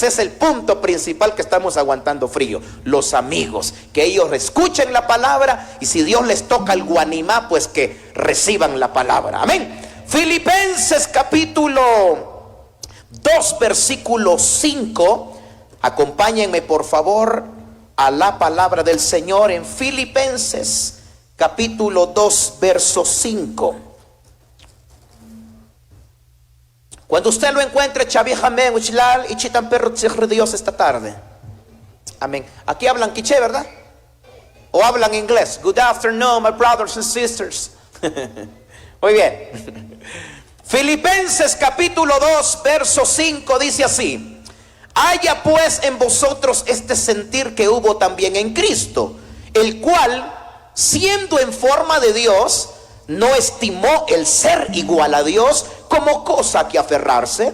Ese es el punto principal que estamos aguantando frío. Los amigos, que ellos escuchen la palabra y si Dios les toca el guanimá, pues que reciban la palabra. Amén. Filipenses capítulo 2 versículo 5. Acompáñenme por favor a la palabra del Señor en Filipenses capítulo 2 verso 5. Cuando usted lo encuentre, Chavijamén, Uchilal y Chitan Perro de Dios esta tarde. Amén. Aquí hablan quiché, ¿verdad? O hablan inglés. Good afternoon, my brothers and sisters. Muy bien. Filipenses capítulo 2, verso 5 dice así: haya pues en vosotros este sentir que hubo también en Cristo, el cual, siendo en forma de Dios, no estimó el ser igual a Dios como cosa que aferrarse,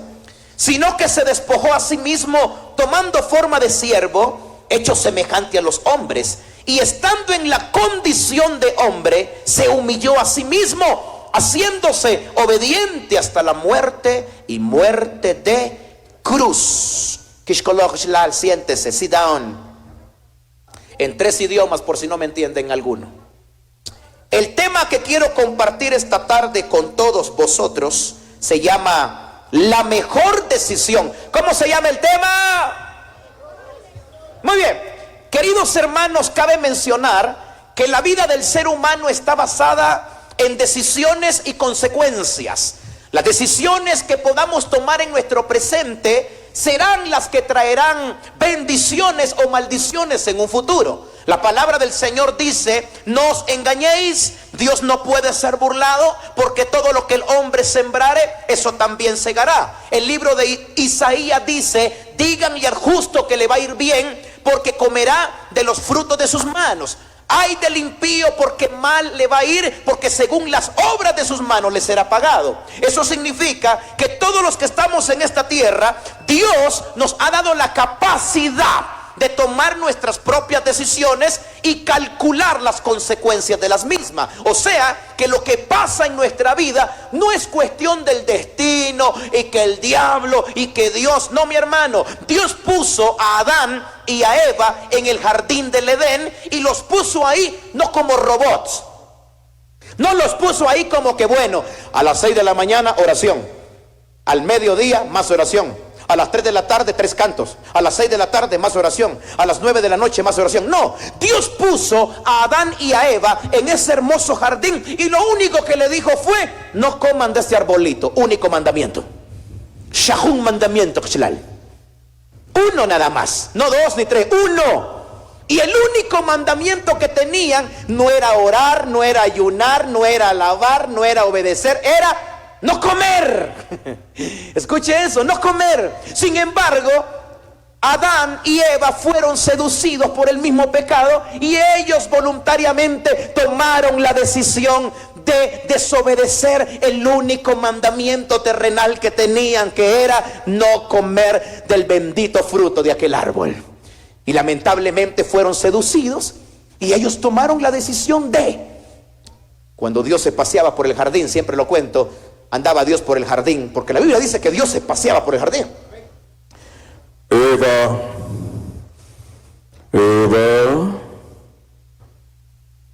sino que se despojó a sí mismo, tomando forma de siervo, hecho semejante a los hombres, y estando en la condición de hombre, se humilló a sí mismo, haciéndose obediente hasta la muerte y muerte de cruz. Kishkoloch, siéntese, sit down. En 3 idiomas, por si no me entienden alguno. El tema que quiero compartir esta tarde con todos vosotros se llama la mejor decisión. ¿Cómo se llama el tema? Muy bien, queridos hermanos, cabe mencionar que la vida del ser humano está basada en decisiones y consecuencias. Las decisiones que podamos tomar en nuestro presente serán las que traerán bendiciones o maldiciones en un futuro. La palabra del Señor dice: no os engañéis, Dios no puede ser burlado, porque todo lo que el hombre sembrare, eso también segará. El libro de Isaías dice: digan y al justo que le va a ir bien, porque comerá de los frutos de sus manos. Ay del impío, porque mal le va a ir, porque según las obras de sus manos le será pagado. Eso significa que todos los que estamos en esta tierra, Dios nos ha dado la capacidad de tomar nuestras propias decisiones y calcular las consecuencias de las mismas. O sea, que lo que pasa en nuestra vida no es cuestión del destino y que el diablo y que Dios. No, mi hermano, Dios puso a Adán y a Eva en el jardín del Edén y los puso ahí no como robots. No los puso ahí como que bueno, a las 6 de la mañana oración, al mediodía más oración, a las 3 de la tarde 3 cantos, a las 6 de la tarde más oración, a las 9 de la noche más oración. No, Dios puso a Adán y a Eva en ese hermoso jardín y lo único que le dijo fue: no coman de este arbolito. Único mandamiento. Shahun mandamiento. Uno nada más, no 2 ni 3, uno. Y el único mandamiento que tenían no era orar, no era ayunar, no era alabar, no era obedecer, era no comer. Escuche eso, no comer. Sin embargo, Adán y Eva fueron seducidos por el mismo pecado y ellos voluntariamente tomaron la decisión de desobedecer el único mandamiento terrenal que tenían, que era no comer del bendito fruto de aquel árbol. Y lamentablemente fueron seducidos y ellos tomaron la decisión de... Cuando Dios se paseaba por el jardín, siempre lo cuento, andaba Dios por el jardín, porque la Biblia dice que Dios se paseaba por el jardín. Eva,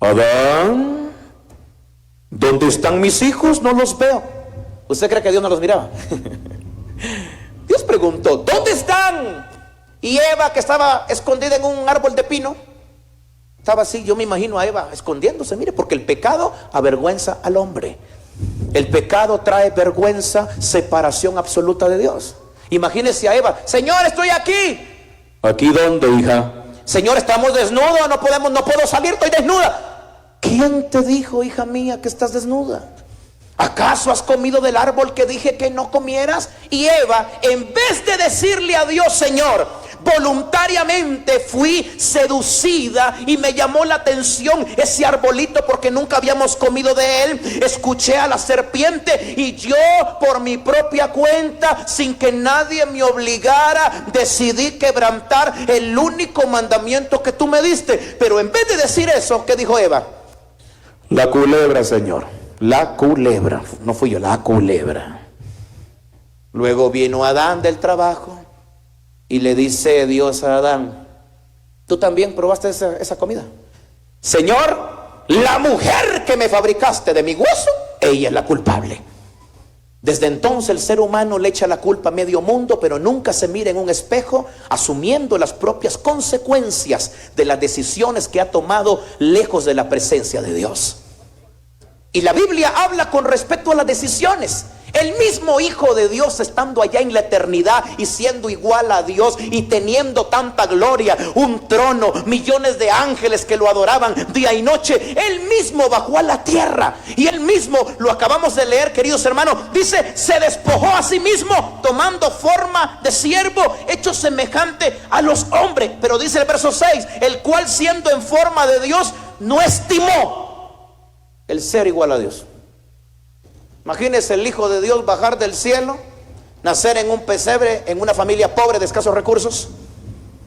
Adán, ¿dónde están mis hijos? No los veo. ¿Usted cree que Dios no los miraba? Dios preguntó: ¿dónde están? Y Eva, que estaba escondida en un árbol de pino, estaba así. Yo me imagino a Eva escondiéndose, mire, porque el pecado avergüenza al hombre. El pecado trae vergüenza, separación absoluta de Dios. Imagínese a Eva: Señor, estoy aquí. ¿Aquí dónde, hija? Señor, estamos desnudos, no puedo salir, estoy desnuda. ¿Quién te dijo, hija mía, que estás desnuda? ¿Acaso has comido del árbol que dije que no comieras? Y Eva, en vez de decirle a Dios: Señor, voluntariamente fui seducida y me llamó la atención ese arbolito porque nunca habíamos comido de él, escuché a la serpiente y yo por mi propia cuenta, sin que nadie me obligara, decidí quebrantar el único mandamiento que tú me diste. Pero en vez de decir eso, ¿qué dijo Eva? La culebra, Señor, la culebra. No fui yo, la culebra. Luego vino Adán del trabajo Y le dice Dios a Adán: ¿tú también probaste esa comida? Señor, la mujer que me fabricaste de mi hueso, ella es la culpable. Desde entonces el ser humano le echa la culpa a medio mundo, pero nunca se mira en un espejo asumiendo las propias consecuencias de las decisiones que ha tomado lejos de la presencia de Dios. Y la Biblia habla con respecto a las decisiones. El mismo Hijo de Dios, estando allá en la eternidad y siendo igual a Dios y teniendo tanta gloria, un trono, millones de ángeles que lo adoraban día y noche, Él mismo bajó a la tierra. Y Él mismo, lo acabamos de leer, queridos hermanos, dice: se despojó a sí mismo, tomando forma de siervo, hecho semejante a los hombres. Pero dice el verso 6: el cual, siendo en forma de Dios, no estimó el ser igual a Dios. Imagínese el Hijo de Dios bajar del cielo, nacer en un pesebre, en una familia pobre de escasos recursos,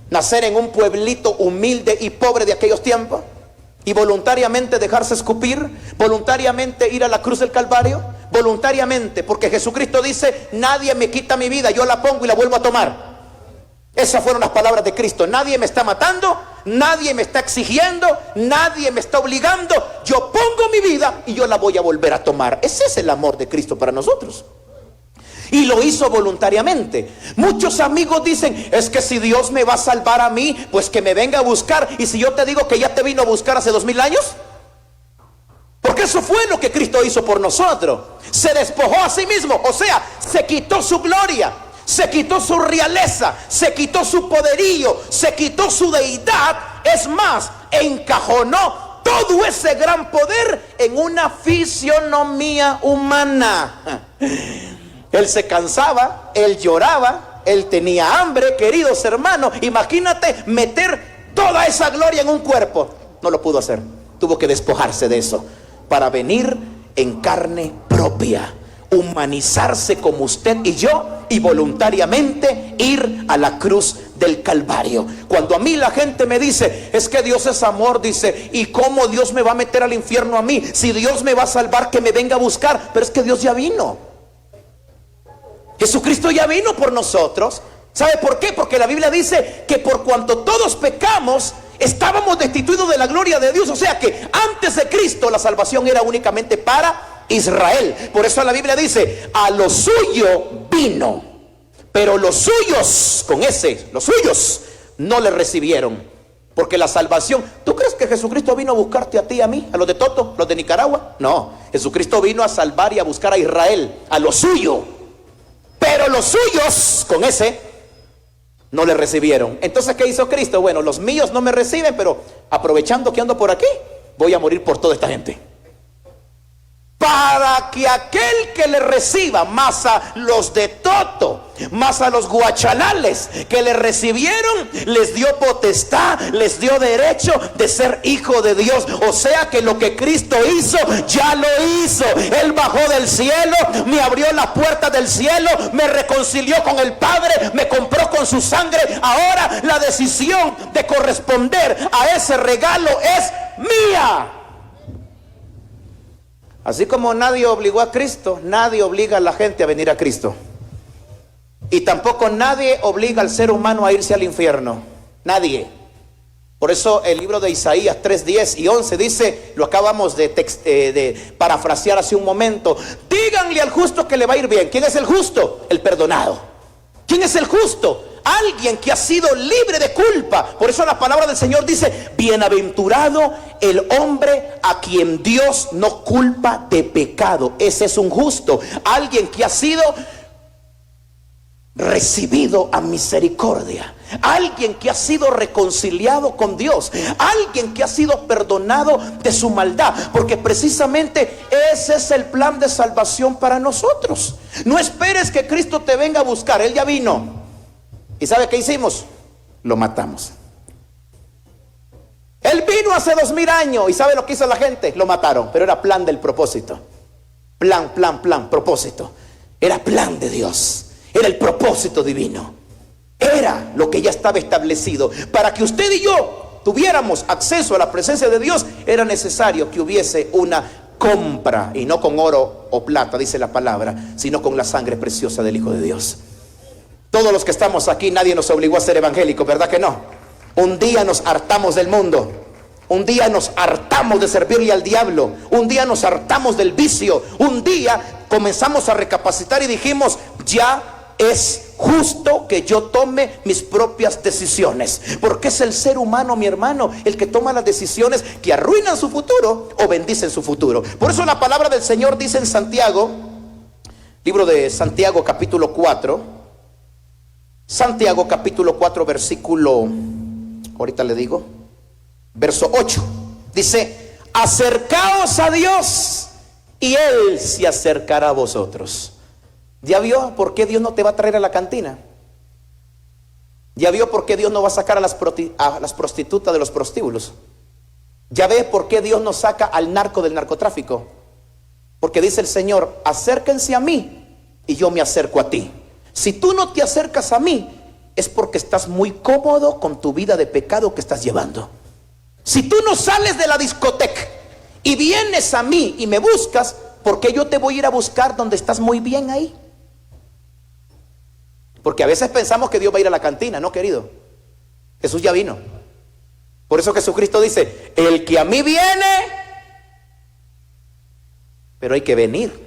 nacer en un pueblito humilde y pobre de aquellos tiempos, y voluntariamente dejarse escupir, voluntariamente ir a la cruz del Calvario, voluntariamente, porque Jesucristo dice: nadie me quita mi vida, yo la pongo y la vuelvo a tomar. Esas fueron las palabras de Cristo. Nadie me está matando, nadie me está exigiendo, nadie me está obligando. Yo pongo mi vida y yo la voy a volver a tomar. Ese es el amor de Cristo para nosotros. Y lo hizo voluntariamente. Muchos amigos dicen: es que si Dios me va a salvar a mí, pues que me venga a buscar. Y si yo te digo que ya te vino a buscar hace 2000 años, porque eso fue lo que Cristo hizo por nosotros. Se despojó a sí mismo, o sea, se quitó su gloria, se quitó su realeza, se quitó su poderío, se quitó su deidad. Es más, encajonó todo ese gran poder en una fisionomía humana. Él se cansaba, él lloraba, él tenía hambre, queridos hermanos. Imagínate meter toda esa gloria en un cuerpo. No lo pudo hacer, tuvo que despojarse de eso para venir en carne propia, humanizarse como usted y yo, y voluntariamente ir a la cruz del Calvario. Cuando a mí la gente me dice: es que Dios es amor, dice, ¿y cómo Dios me va a meter al infierno a mí? Si Dios me va a salvar, que me venga a buscar. Pero es que Dios ya vino. Jesucristo ya vino por nosotros. ¿Sabe por qué? Porque la Biblia dice que por cuanto todos pecamos, estábamos destituidos de la gloria de Dios. O sea que antes de Cristo la salvación era únicamente para Israel. Por eso la Biblia dice: a lo suyo vino, pero los suyos, con ese, los suyos no le recibieron. Porque la salvación, ¿tú crees que Jesucristo vino a buscarte a ti y a mí, a los de Toto, los de Nicaragua? No, Jesucristo vino a salvar y a buscar a Israel, a lo suyo. Pero los suyos, con ese, no le recibieron. Entonces, ¿qué hizo Cristo? Bueno, los míos no me reciben, pero aprovechando que ando por aquí, voy a morir por toda esta gente, para que aquel que le reciba, más a los de Toto, más a los guachalales que le recibieron, les dio potestad, les dio derecho de ser hijo de Dios. O sea que lo que Cristo hizo, ya lo hizo. Él bajó del cielo, me abrió las puertas del cielo, me reconcilió con el Padre, me compró con su sangre. Ahora la decisión de corresponder a ese regalo es mía. Así como nadie obligó a Cristo, nadie obliga a la gente a venir a Cristo. Y tampoco nadie obliga al ser humano a irse al infierno. Nadie. Por eso el libro de Isaías 3:10 y 11 dice, lo acabamos de parafrasear hace un momento: díganle al justo que le va a ir bien. ¿Quién es el justo? El perdonado. ¿Quién es el justo? Alguien que ha sido libre de culpa. Por eso la palabra del Señor dice: bienaventurado el hombre a quien Dios no culpa de pecado. Ese es un justo. Alguien que ha sido recibido a misericordia. Alguien que ha sido reconciliado con Dios. Alguien que ha sido perdonado de su maldad. Porque precisamente ese es el plan de salvación para nosotros. No esperes que Cristo te venga a buscar. Él ya vino. ¿Y sabe qué hicimos? Lo matamos. Él vino hace 2000 años. ¿Y sabe lo que hizo la gente? Lo mataron. Pero era plan del propósito. Plan, propósito. Era plan de Dios. Era el propósito divino. Era lo que ya estaba establecido. Para que usted y yo tuviéramos acceso a la presencia de Dios, era necesario que hubiese una compra. Y no con oro o plata, dice la palabra, sino con la sangre preciosa del Hijo de Dios. Todos los que estamos aquí, nadie nos obligó a ser evangélicos, ¿verdad que no? Un día nos hartamos del mundo. Un día nos hartamos de servirle al diablo. Un día nos hartamos del vicio. Un día comenzamos a recapacitar y dijimos, ya es justo que yo tome mis propias decisiones. Porque es el ser humano, mi hermano, el que toma las decisiones que arruinan su futuro o bendicen su futuro. Por eso la palabra del Señor dice en Santiago, libro de Santiago capítulo 4, Santiago capítulo 4 versículo, ahorita le digo, verso 8, dice, acercaos a Dios y Él se acercará a vosotros. ¿Ya vio por qué Dios no te va a traer a la cantina? ¿Ya vio por qué Dios no va a sacar a las prostitutas de los prostíbulos? ¿Ya ve por qué Dios no saca al narco del narcotráfico? Porque dice el Señor, acérquense a mí y yo me acerco a ti. Si tú no te acercas a mí, es porque estás muy cómodo con tu vida de pecado que estás llevando. Si tú no sales de la discoteca y vienes a mí y me buscas, ¿por qué yo te voy a ir a buscar donde estás muy bien ahí? Porque a veces pensamos que Dios va a ir a la cantina. No, querido, Jesús ya vino. Por eso Jesucristo dice, el que a mí viene, pero hay que venir.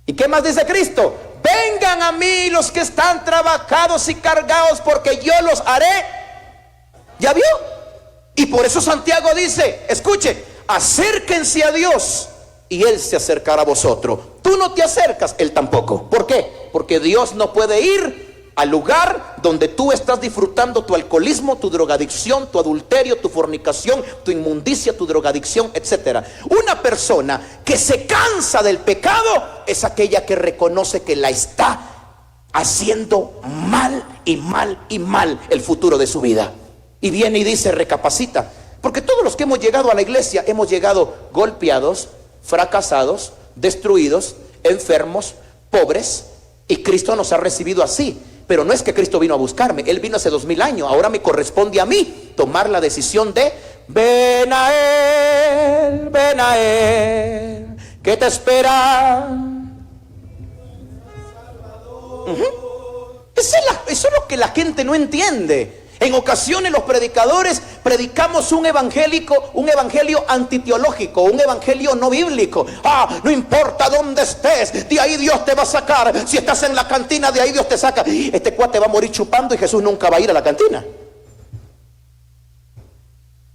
¿Y qué más dice Cristo? Vengan a mí los que están trabajados y cargados, porque yo los haré. ¿Ya vio? Y por eso Santiago dice, escuche, acérquense a Dios y Él se acercará a vosotros. Tú no te acercas, Él tampoco. ¿Por qué? Porque Dios no puede ir al lugar donde tú estás disfrutando tu alcoholismo, tu drogadicción, tu adulterio, tu fornicación, tu inmundicia, tu drogadicción, etc. Una persona que se cansa del pecado es aquella que reconoce que la está haciendo mal y mal y mal el futuro de su vida. Y viene y dice, recapacita. Porque todos los que hemos llegado a la iglesia hemos llegado golpeados, fracasados, destruidos, enfermos, pobres, y Cristo nos ha recibido así. Pero no es que Cristo vino a buscarme, Él vino hace 2000 años. Ahora me corresponde a mí tomar la decisión de ven a Él, ¿qué te espera? Eso es lo que la gente no entiende. En ocasiones los predicadores predicamos un evangelio antiteológico, un evangelio no bíblico. No importa dónde estés, de ahí Dios te va a sacar. Si estás en la cantina, de ahí Dios te saca. Este cuate va a morir chupando y Jesús nunca va a ir a la cantina.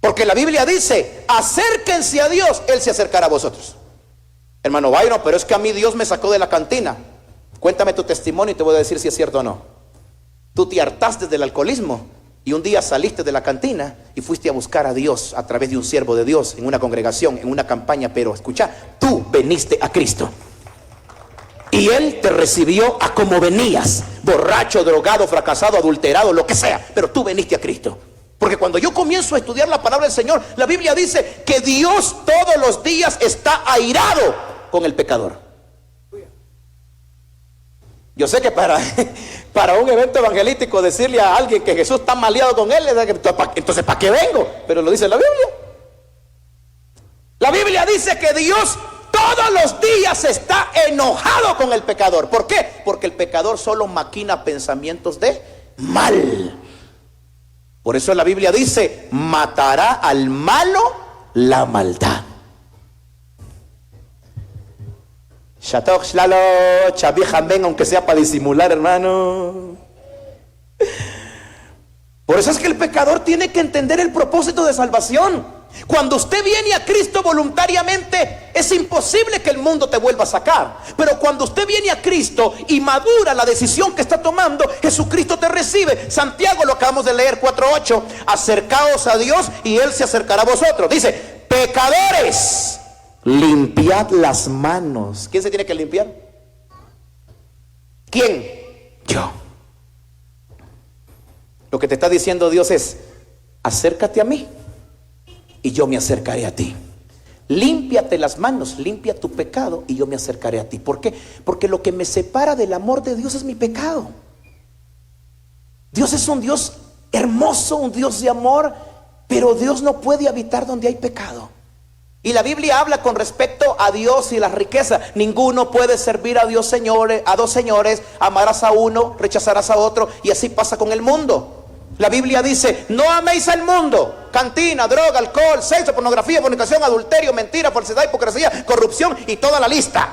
Porque la Biblia dice, acérquense a Dios, Él se acercará a vosotros. Hermano Byron, pero es que a mí Dios me sacó de la cantina. Cuéntame tu testimonio y te voy a decir si es cierto o no. Tú te hartaste del alcoholismo y un día saliste de la cantina y fuiste a buscar a Dios a través de un siervo de Dios, en una congregación, en una campaña. Pero escucha, tú veniste a Cristo y Él te recibió a como venías, borracho, drogado, fracasado, adulterado, lo que sea, pero tú veniste a Cristo. Porque cuando yo comienzo a estudiar la palabra del Señor, la Biblia dice que Dios todos los días está airado con el pecador. Yo sé que para un evento evangelístico decirle a alguien que Jesús está maleado con él, entonces ¿para qué vengo? Pero lo dice la Biblia. La Biblia dice que Dios todos los días está enojado con el pecador. ¿Por qué? Porque el pecador solo maquina pensamientos de mal. Por eso la Biblia dice, matará al malo la maldad. Shatok shlalo, chabijamen, aunque sea para disimular, hermano. Por eso es que el pecador tiene que entender el propósito de salvación. Cuando usted viene a Cristo voluntariamente, es imposible que el mundo te vuelva a sacar. Pero cuando usted viene a Cristo y madura la decisión que está tomando, Jesucristo te recibe. Santiago, lo acabamos de leer, 4:8. Acercaos a Dios y Él se acercará a vosotros. Dice, pecadores, limpiad las manos. ¿Quién se tiene que limpiar? ¿Quién? Yo. Lo que te está diciendo Dios es, acércate a mí y yo me acercaré a ti. Límpiate las manos, limpia tu pecado y yo me acercaré a ti. ¿Por qué? Porque lo que me separa del amor de Dios es mi pecado. Dios es un Dios hermoso, un Dios de amor, pero Dios no puede habitar donde hay pecado. Y la Biblia habla con respecto a Dios y las riquezas. Ninguno puede servir a Dios, a dos señores. Amarás a uno, rechazarás a otro, y así pasa con el mundo. La Biblia dice: no améis al mundo. Cantina, droga, alcohol, sexo, pornografía, fornicación, adulterio, mentira, falsedad, hipocresía, corrupción y toda la lista.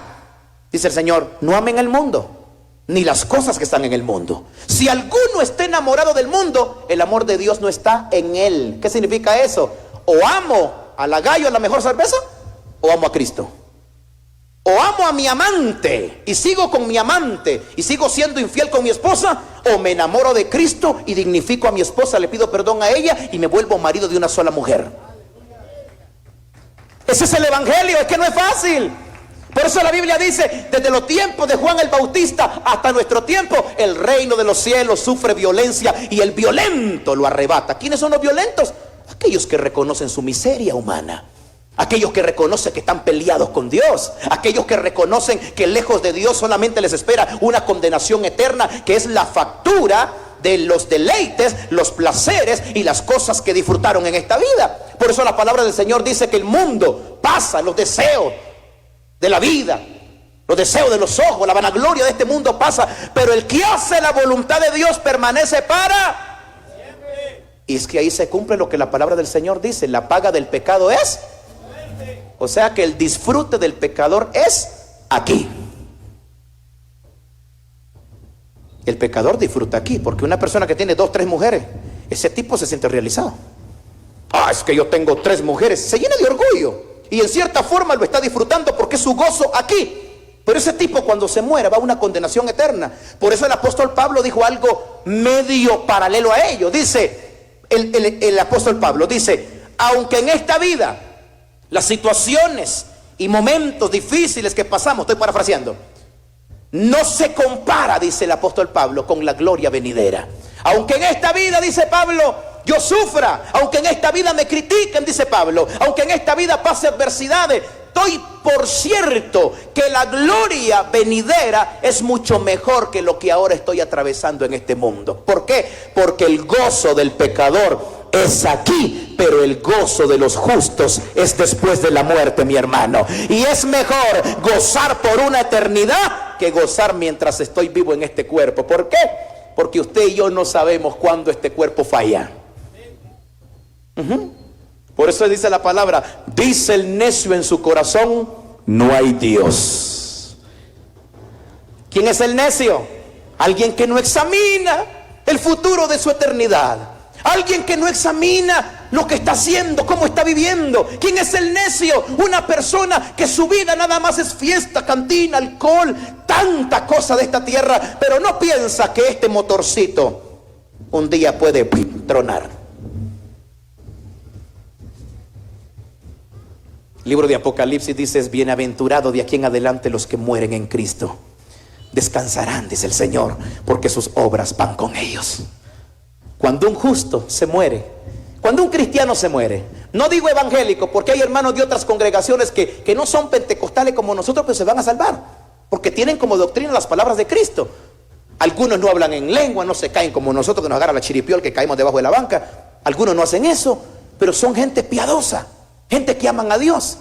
Dice el Señor: no amen el mundo, ni las cosas que están en el mundo. Si alguno está enamorado del mundo, el amor de Dios no está en él. ¿Qué significa eso? O amo a la gallo, a la mejor cerveza, o amo a Cristo. O amo a mi amante y sigo con mi amante y sigo siendo infiel con mi esposa, o me enamoro de Cristo y dignifico a mi esposa, le pido perdón a ella y me vuelvo marido de una sola mujer. Ese es el evangelio. Es que no es fácil. Por eso la Biblia dice: desde los tiempos de Juan el Bautista hasta nuestro tiempo, el reino de los cielos sufre violencia y el violento lo arrebata. ¿Quiénes son los violentos? Aquellos que reconocen su miseria humana, aquellos que reconocen que están peleados con Dios, aquellos que reconocen que lejos de Dios solamente les espera una condenación eterna, que es la factura de los deleites, los placeres y las cosas que disfrutaron en esta vida. Por eso la palabra del Señor dice que el mundo pasa, los deseos de la vida, los deseos de los ojos, la vanagloria de este mundo pasa, pero el que hace la voluntad de Dios permanece para... Y es que ahí se cumple lo que la palabra del Señor dice: la paga del pecado es... O sea que el disfrute del pecador es aquí. El pecador disfruta aquí, porque una persona que tiene 2, 3 mujeres, ese tipo se siente realizado. Es que yo tengo 3 mujeres, se llena de orgullo y en cierta forma lo está disfrutando porque es su gozo aquí. Pero ese tipo cuando se muera va a una condenación eterna. Por eso el apóstol Pablo dijo algo medio paralelo a ello. Dice el apóstol Pablo, dice: aunque en esta vida las situaciones y momentos difíciles que pasamos, estoy parafraseando, no se compara, dice el apóstol Pablo, con la gloria venidera. Aunque en esta vida, dice Pablo, yo sufra, aunque en esta vida me critiquen, dice Pablo, aunque en esta vida pase adversidades, doy por cierto que la gloria venidera es mucho mejor que lo que ahora estoy atravesando en este mundo. ¿Por qué? Porque el gozo del pecador es aquí, pero el gozo de los justos es después de la muerte, mi hermano. Y es mejor gozar por una eternidad que gozar mientras estoy vivo en este cuerpo. ¿Por qué? Porque usted y yo no sabemos cuándo este cuerpo falla. Por eso dice la palabra: dice el necio en su corazón, no hay Dios. ¿Quién es el necio? Alguien que no examina el futuro de su eternidad. Alguien que no examina lo que está haciendo, cómo está viviendo. ¿Quién es el necio? Una persona que su vida nada más es fiesta, cantina, alcohol, tanta cosa de esta tierra, pero no piensa que este motorcito un día puede tronar. El libro de Apocalipsis dice: es bienaventurado de aquí en adelante los que mueren en Cristo. Descansarán, dice el Señor, porque sus obras van con ellos. Cuando un justo se muere, cuando un cristiano se muere, no digo evangélico, porque hay hermanos de otras congregaciones que no son pentecostales como nosotros, pero se van a salvar, porque tienen como doctrina las palabras de Cristo. Algunos no hablan en lengua, no se caen como nosotros, que nos agarra la chiripiol, que caemos debajo de la banca. Algunos no hacen eso, pero son gente piadosa, gente que aman a Dios.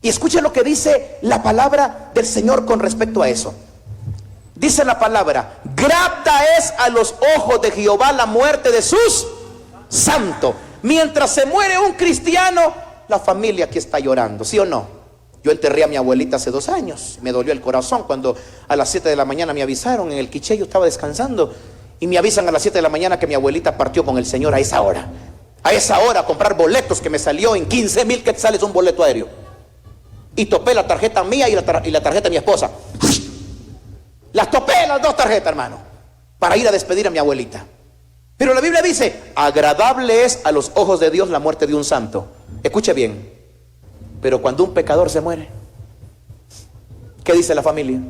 Y escuchen lo que dice la palabra del Señor con respecto a eso. Dice la palabra: grata es a los ojos de Jehová la muerte de sus santos. Mientras se muere un cristiano, la familia aquí está llorando, ¿sí o no? Yo enterré a mi abuelita hace 2 años. Me dolió el corazón cuando a las 7 de la mañana me avisaron en el quiché. Yo estaba descansando y me avisan a las 7 de la mañana que mi abuelita partió con el Señor a esa hora. A esa hora a comprar boletos, que me salió en 15,000 quetzales un boleto aéreo. Y topé la tarjeta mía y la tarjeta de mi esposa. Las topé las 2 tarjetas, hermano, para ir a despedir a mi abuelita. Pero la Biblia dice: agradable es a los ojos de Dios la muerte de un santo. Escuche bien. Pero cuando un pecador se muere, ¿qué dice la familia?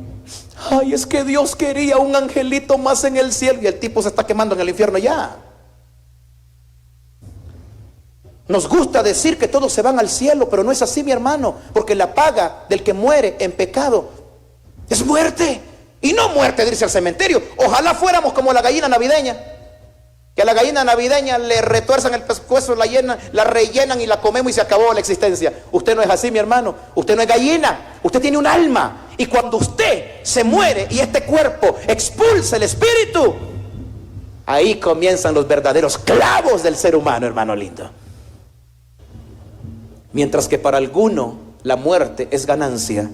Ay, es que Dios quería un angelito más en el cielo, y el tipo se está quemando en el infierno ya. Nos gusta decir que todos se van al cielo, pero no es así, mi hermano, porque la paga del que muere en pecado es muerte. Y no muerte de irse al cementerio. Ojalá fuéramos como la gallina navideña, Que a la gallina navideña le retuerzan el pescuezo, la rellenan y la comemos y se acabó la existencia. Usted no es así, mi hermano. Usted no es gallina. Usted tiene un alma. Y cuando usted se muere y este cuerpo expulsa el espíritu, ahí comienzan los verdaderos clavos del ser humano, hermano lindo. Mientras que para alguno la muerte es ganancia,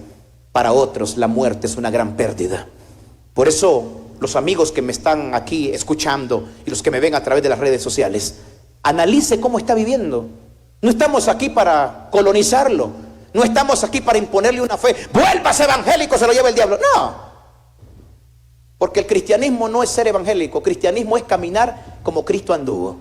para otros la muerte es una gran pérdida. Por eso los amigos que me están aquí escuchando y los que me ven a través de las redes sociales, analice cómo está viviendo. No estamos aquí para colonizarlo, no estamos aquí para imponerle una fe. Vuélvase evangélico, se lo lleva el diablo. No, porque el cristianismo no es ser evangélico. Cristianismo es caminar como Cristo anduvo.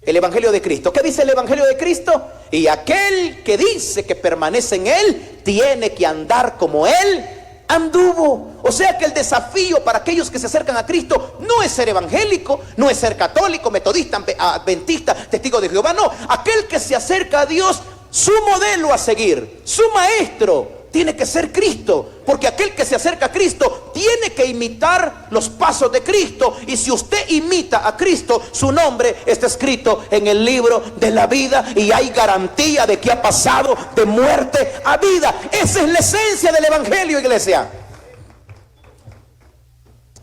El evangelio de Cristo. ¿Qué dice el evangelio de Cristo? Y aquel que dice que permanece en él tiene que andar como él anduvo. O sea que el desafío para aquellos que se acercan a Cristo no es ser evangélico, no es ser católico, metodista, adventista, testigo de Jehová. No, aquel que se acerca a Dios, su modelo a seguir, su maestro tiene que ser Cristo, porque aquel que se acerca a Cristo tiene que imitar los pasos de Cristo. Y si usted imita a Cristo, su nombre está escrito en el libro de la vida y hay garantía de que ha pasado de muerte a vida. Esa es la esencia del evangelio, iglesia.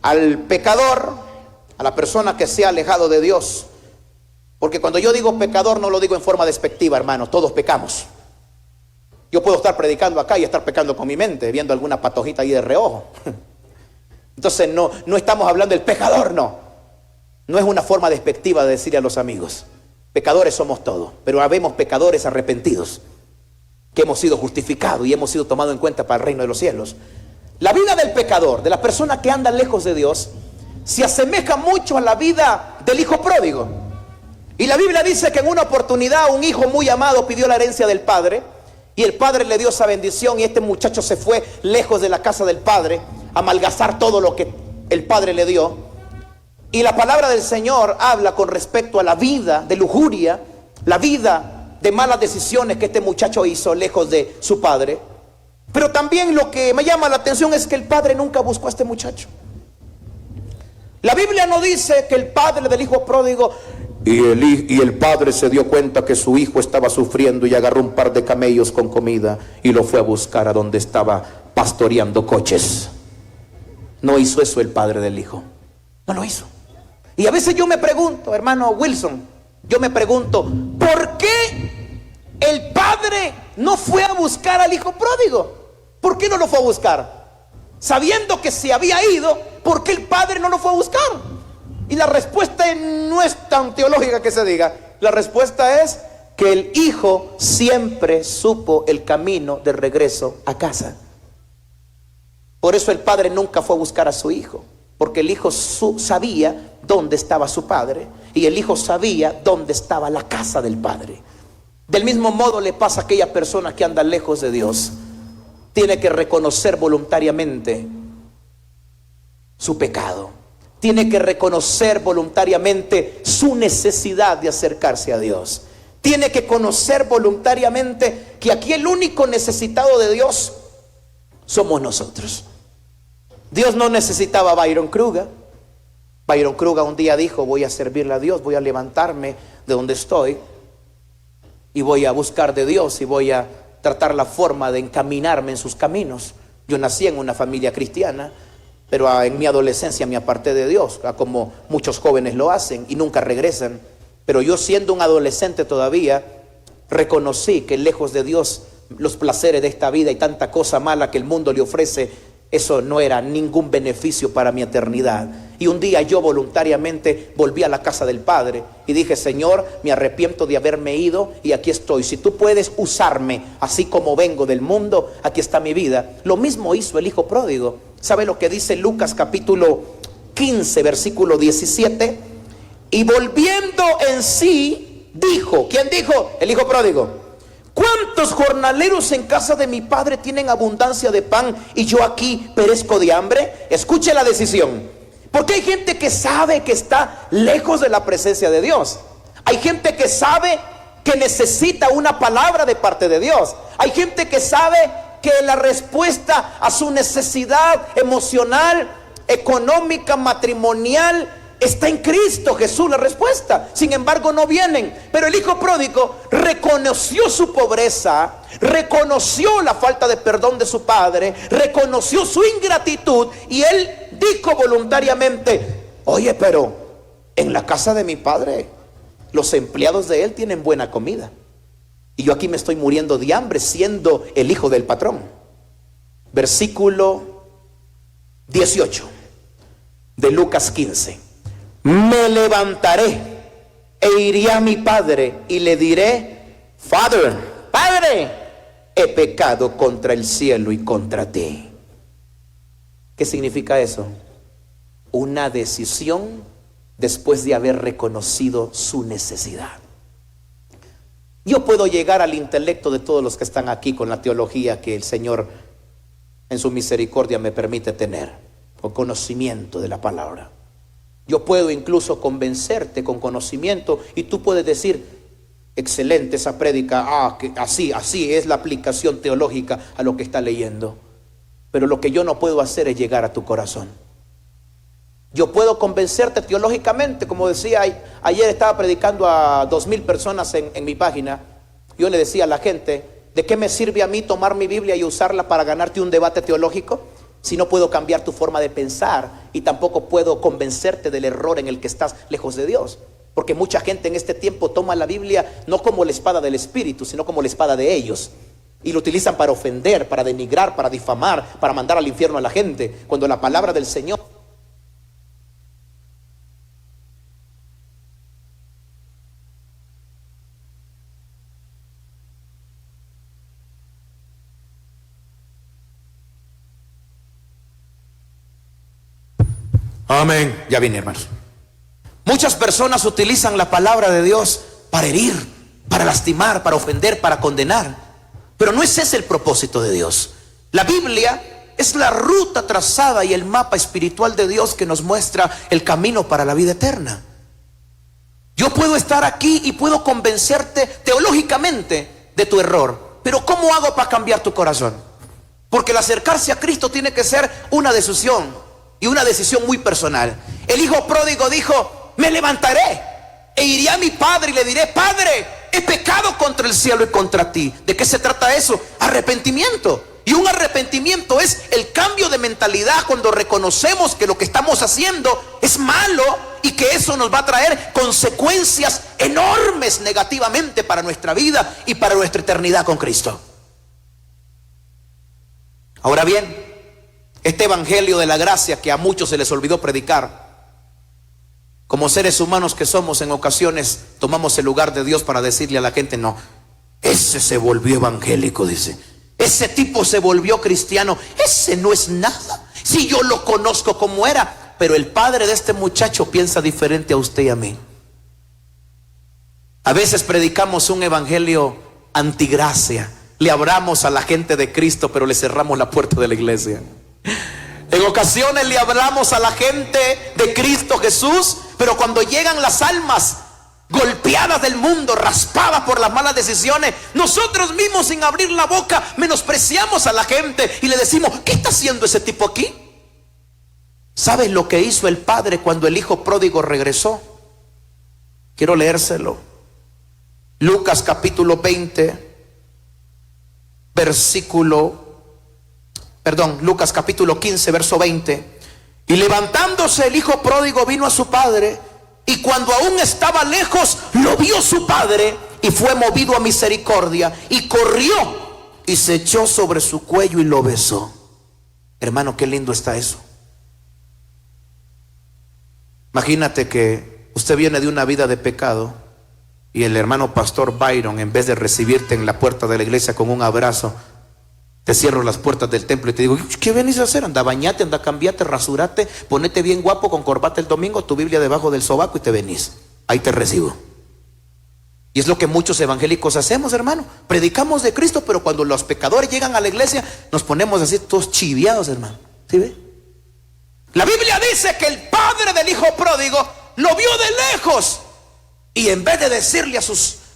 Al pecador, a la persona que se ha alejado de Dios, porque cuando yo digo pecador no lo digo en forma despectiva, hermano, todos pecamos. Yo puedo estar predicando acá y estar pecando con mi mente, viendo alguna patojita ahí de reojo. Entonces no estamos hablando del pecador, no. No es una forma despectiva de decirle a los amigos. Pecadores somos todos, pero habemos pecadores arrepentidos, que hemos sido justificados y hemos sido tomados en cuenta para el reino de los cielos. La vida del pecador, de la persona que anda lejos de Dios, se asemeja mucho a la vida del hijo pródigo. Y la Biblia dice que en una oportunidad un hijo muy amado pidió la herencia del padre. Y el padre le dio esa bendición y este muchacho se fue lejos de la casa del padre a malgastar todo lo que el padre le dio. Y la palabra del Señor habla con respecto a la vida de lujuria, la vida de malas decisiones que este muchacho hizo lejos de su padre. Pero también lo que me llama la atención es que el padre nunca buscó a este muchacho. La Biblia no dice que el padre del hijo pródigo y el padre se dio cuenta que su hijo estaba sufriendo y agarró un par de camellos con comida y lo fue a buscar a donde estaba pastoreando coches. No hizo eso el padre del hijo. No lo hizo. Y a veces yo me pregunto, hermano Wilson, yo me pregunto, ¿por qué el padre no fue a buscar al hijo pródigo? ¿Por qué no lo fue a buscar? Sabiendo que se había ido, ¿por qué el padre no lo fue a buscar? Y la respuesta no es tan teológica que se diga. La respuesta es que el hijo siempre supo el camino de regreso a casa. Por eso el padre nunca fue a buscar a su hijo, porque el hijo sabía dónde estaba su padre y el hijo sabía dónde estaba la casa del padre. Del mismo modo le pasa a aquella persona que anda lejos de Dios. Tiene que reconocer voluntariamente su pecado. Tiene que reconocer voluntariamente su necesidad de acercarse a Dios. Tiene que conocer voluntariamente que aquí el único necesitado de Dios somos nosotros. Dios no necesitaba a Byron Kruger. Byron Kruger un día dijo: voy a servirle a Dios, voy a levantarme de donde estoy y voy a buscar de Dios y voy a tratar la forma de encaminarme en sus caminos. Yo nací en una familia cristiana, pero en mi adolescencia me aparté de Dios, como muchos jóvenes lo hacen y nunca regresan. Pero yo, siendo un adolescente todavía, reconocí que lejos de Dios, los placeres de esta vida y tanta cosa mala que el mundo le ofrece, eso no era ningún beneficio para mi eternidad. Y un día yo voluntariamente volví a la casa del Padre y dije: Señor, me arrepiento de haberme ido y aquí estoy. Si tú puedes usarme así como vengo del mundo, aquí está mi vida. Lo mismo hizo el hijo pródigo. ¿Sabe lo que dice Lucas capítulo 15 versículo 17? Y volviendo en sí, dijo. ¿Quién dijo? El hijo pródigo: ¿cuántos jornaleros en casa de mi padre tienen abundancia de pan y yo aquí perezco de hambre? Escuche la decisión. Porque hay gente que sabe que está lejos de la presencia de Dios. Hay gente que sabe que necesita una palabra de parte de Dios. Hay gente que sabe que la respuesta a su necesidad emocional, económica, matrimonial, Está en Cristo Jesús la respuesta. Sin embargo, no vienen. Pero el hijo pródigo reconoció su pobreza, reconoció la falta de perdón de su padre, reconoció su ingratitud, y él dijo voluntariamente: oye, pero en la casa de mi padre los empleados de él tienen buena comida, y yo aquí me estoy muriendo de hambre siendo el hijo del patrón. Versículo 18 de Lucas 15. Me levantaré e iré a mi padre y le diré: Father, Padre, he pecado contra el cielo y contra ti. ¿Qué significa eso? Una decisión después de haber reconocido su necesidad. Yo puedo llegar al intelecto de todos los que están aquí con la teología que el Señor en su misericordia me permite tener, con conocimiento de la palabra. Yo puedo incluso convencerte con conocimiento, y tú puedes decir: excelente esa prédica, que así es la aplicación teológica a lo que está leyendo. Pero lo que yo no puedo hacer es llegar a tu corazón. Yo puedo convencerte teológicamente, como decía ayer, estaba predicando a 2000 personas en mi página. Yo le decía a la gente: ¿de qué me sirve a mí tomar mi Biblia y usarla para ganarte un debate teológico si no puedo cambiar tu forma de pensar, y tampoco puedo convencerte del error en el que estás lejos de Dios? Porque mucha gente en este tiempo toma la Biblia no como la espada del Espíritu, sino como la espada de ellos, y lo utilizan para ofender, para denigrar, para difamar, para mandar al infierno a la gente, cuando la palabra del Señor... Amén. Ya vine, hermanos. Muchas personas utilizan la palabra de Dios para herir, para lastimar, para ofender, para condenar. Pero no es ese el propósito de Dios. La Biblia es la ruta trazada y el mapa espiritual de Dios que nos muestra el camino para la vida eterna. Yo puedo estar aquí y puedo convencerte teológicamente de tu error, pero ¿cómo hago para cambiar tu corazón? Porque el acercarse a Cristo tiene que ser una decisión, y una decisión muy personal. El hijo pródigo dijo: me levantaré e iré a mi padre y le diré: Padre, he pecado contra el cielo y contra ti. ¿De qué se trata eso? Arrepentimiento. Y un arrepentimiento es el cambio de mentalidad cuando reconocemos que lo que estamos haciendo es malo y que eso nos va a traer consecuencias enormes negativamente para nuestra vida y para nuestra eternidad con Cristo. Ahora bien, este evangelio de la gracia que a muchos se les olvidó predicar, como seres humanos que somos, en ocasiones tomamos el lugar de Dios para decirle a la gente: no, ese se volvió evangélico, dice, ese tipo se volvió cristiano, ese no es nada. Si yo lo conozco como era, pero el padre de este muchacho piensa diferente a usted y a mí. A veces predicamos un evangelio antigracia, le hablamos a la gente de Cristo, pero le cerramos la puerta de la iglesia. En ocasiones le hablamos a la gente de Cristo Jesús, pero cuando llegan las almas golpeadas del mundo, raspadas por las malas decisiones, nosotros mismos, sin abrir la boca, menospreciamos a la gente y le decimos: ¿qué está haciendo ese tipo aquí? ¿Sabes lo que hizo el padre cuando el hijo pródigo regresó? Quiero leérselo. Lucas capítulo 20, Lucas capítulo 15, verso 20. Y levantándose el hijo pródigo vino a su padre, y cuando aún estaba lejos lo vio su padre, y fue movido a misericordia, y corrió y se echó sobre su cuello y lo besó. Hermano, qué lindo está eso. Imagínate que usted viene de una vida de pecado, y el hermano pastor Byron, en vez de recibirte en la puerta de la iglesia con un abrazo, te cierro las puertas del templo y te digo: ¿qué venís a hacer? Anda, bañate, anda, cambiate, rasurate, ponete bien guapo con corbata el domingo, tu Biblia debajo del sobaco y te venís. Ahí te recibo. Y es lo que muchos evangélicos hacemos, hermano. Predicamos de Cristo, pero cuando los pecadores llegan a la iglesia nos ponemos así todos chiviados, hermano. ¿Sí ve? La Biblia dice que el padre del hijo pródigo lo vio de lejos, y en vez de decirle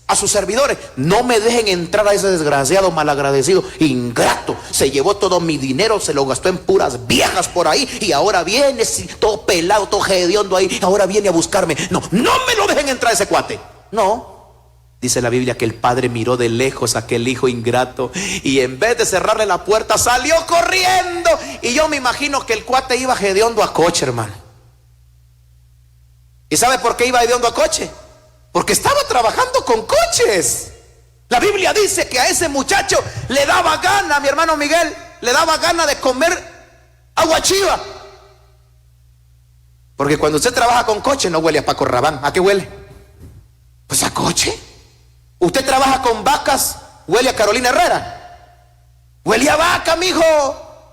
a a sus servidores: no me dejen entrar a ese desgraciado, malagradecido, ingrato. Se llevó todo mi dinero, se lo gastó en puras viejas por ahí, y ahora viene todo pelado, todo hediondo ahí, ahora viene a buscarme. No, no me lo dejen entrar ese cuate. No. Dice la Biblia que el padre miró de lejos a aquel hijo ingrato, y en vez de cerrarle la puerta, salió corriendo. Y yo me imagino que el cuate iba hediondo a coche, hermano. ¿Y sabe por qué iba hediondo a coche? Porque estaba trabajando con coches. La Biblia dice que a ese muchacho le daba gana, mi hermano Miguel, le daba gana de comer aguachiva. Porque cuando usted trabaja con coche no huele a Paco Rabanne. ¿A qué huele? Pues a coche. Usted trabaja con vacas, huele a Carolina Herrera. Huele a vaca, mijo.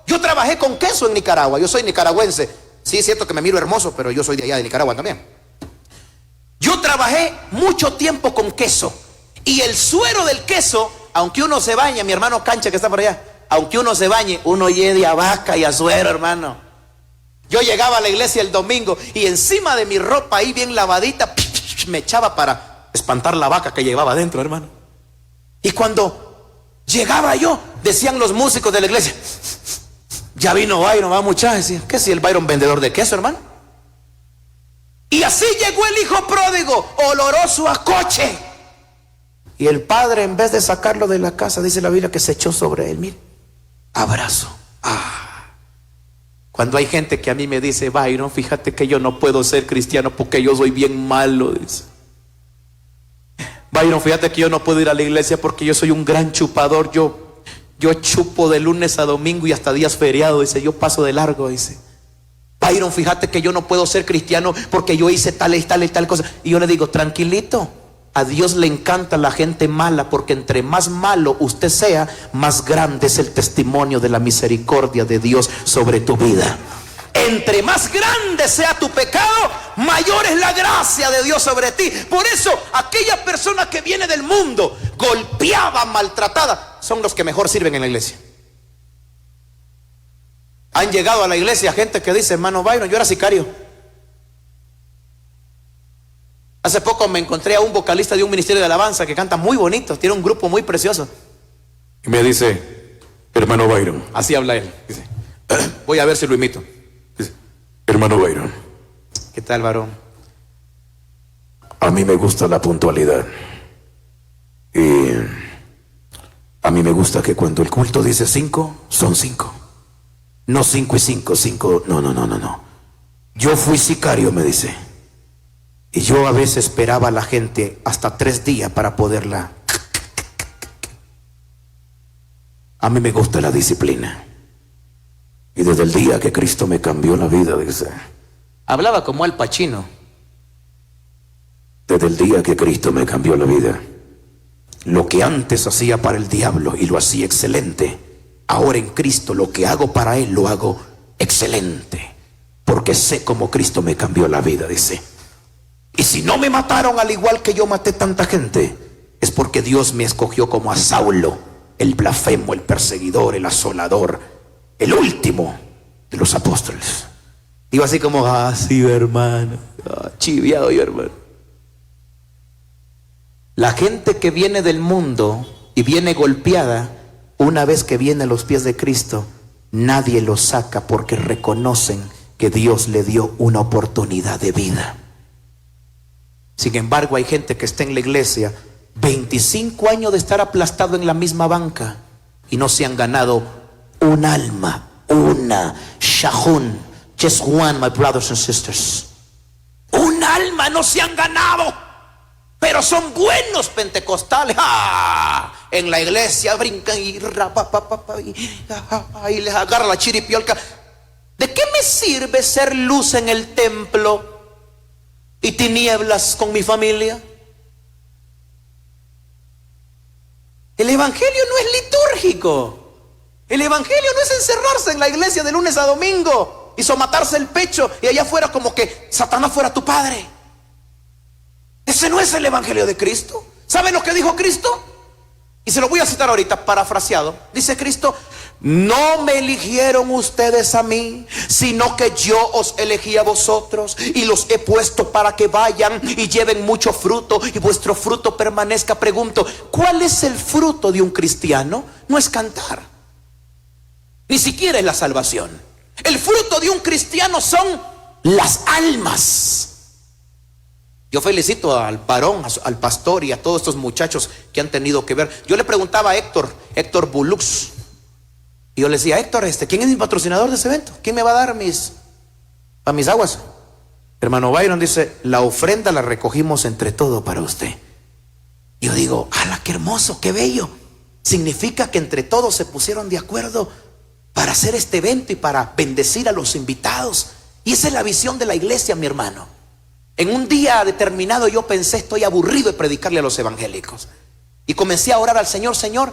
Yo trabajé con queso en Nicaragua. Yo soy nicaragüense. Sí, es cierto que me miro hermoso, pero yo soy de allá de Nicaragua también. Yo trabajé mucho tiempo con queso. Y el suero del queso, aunque uno se bañe, mi hermano Cancha que está por allá, aunque uno se bañe, uno hiede a vaca y a suero, hermano. Yo llegaba a la iglesia el domingo y encima de mi ropa ahí bien lavadita, me echaba para espantar la vaca que llevaba adentro, hermano. Y cuando llegaba yo, decían los músicos de la iglesia: ya vino Byron, va muchachos. Decían: ¿qué si el Byron vendedor de queso, hermano? Y así llegó el hijo pródigo, oloroso a coche. Y el padre, en vez de sacarlo de la casa, dice la Biblia que se echó sobre él. Mire, abrazo. Cuando hay gente que a mí me dice: Byron, fíjate que yo no puedo ser cristiano porque yo soy bien malo, dice. Byron, fíjate que yo no puedo ir a la iglesia porque yo soy un gran chupador. Yo chupo de lunes a domingo y hasta días feriados, dice. Yo paso de largo, dice. Byron, fíjate que yo no puedo ser cristiano porque yo hice tal y tal y tal cosa. Y yo le digo: tranquilito, a Dios le encanta la gente mala, porque entre más malo usted sea, más grande es el testimonio de la misericordia de Dios sobre tu vida. Entre más grande sea tu pecado, mayor es la gracia de Dios sobre ti. Por eso aquella persona que viene del mundo, golpeada, maltratada, son los que mejor sirven en la iglesia. Han llegado a la iglesia gente que dice: hermano Byron, yo era sicario. Hace poco me encontré a un vocalista de un ministerio de alabanza que canta muy bonito, tiene un grupo muy precioso. Y me dice: hermano Byron, así habla él, dice, voy a ver si lo imito. Dice: hermano Byron, ¿qué tal, varón? A mí me gusta la puntualidad. Y a mí me gusta que cuando el culto dice 5, son 5. No 5 y 5, 5, no. Yo fui sicario, me dice. Y yo a veces esperaba a la gente hasta 3 días para poderla. A mí me gusta la disciplina. Y desde el día que Cristo me cambió la vida, dice. Hablaba como Al Pacino. Desde el día que Cristo me cambió la vida, lo que antes hacía para el diablo y lo hacía excelente, ahora en Cristo lo que hago para Él lo hago excelente, porque sé cómo Cristo me cambió la vida, dice. Y si no me mataron al igual que yo maté tanta gente, es porque Dios me escogió como a Saulo, el blasfemo, el perseguidor, el asolador, el último de los apóstoles. Iba así como: sí, hermano, chiviado yo, hermano. La gente que viene del mundo y viene golpeada, una vez que viene a los pies de Cristo, nadie lo saca, porque reconocen que Dios le dio una oportunidad de vida. Sin embargo, hay gente que está en la iglesia 25 años de estar aplastado en la misma banca y no se han ganado un alma, una shahun, just one, my brothers and sisters. Un alma no se han ganado, pero son buenos pentecostales. En la iglesia brincan y les agarra la chiripiolca. ¿De qué me sirve ser luz en el templo y tinieblas con mi familia? El evangelio no es litúrgico. El evangelio no es encerrarse en la iglesia de lunes a domingo y somatarse el pecho y allá afuera como que Satanás fuera tu padre. Ese no es el evangelio de Cristo. ¿Saben lo que dijo Cristo? Y se lo voy a citar ahorita, parafraseado. Dice Cristo: no me eligieron ustedes a mí, sino que yo os elegí a vosotros y los he puesto para que vayan y lleven mucho fruto y vuestro fruto permanezca. Pregunto, ¿cuál es el fruto de un cristiano? No es cantar, ni siquiera es la salvación. El fruto de un cristiano son las almas. Yo felicito al varón, al pastor y a todos estos muchachos que han tenido que ver. Yo le preguntaba a Héctor Bulux, y yo le decía: Héctor, ¿quién es mi patrocinador de ese evento? ¿Quién me va a dar mis aguas? Hermano Byron dice: la ofrenda la recogimos entre todos para usted. Y yo digo: ¡hala, qué hermoso, qué bello! Significa que entre todos se pusieron de acuerdo para hacer este evento y para bendecir a los invitados. Y esa es la visión de la iglesia, mi hermano. En un día determinado yo pensé: estoy aburrido de predicarle a los evangélicos. Y comencé a orar al Señor: Señor,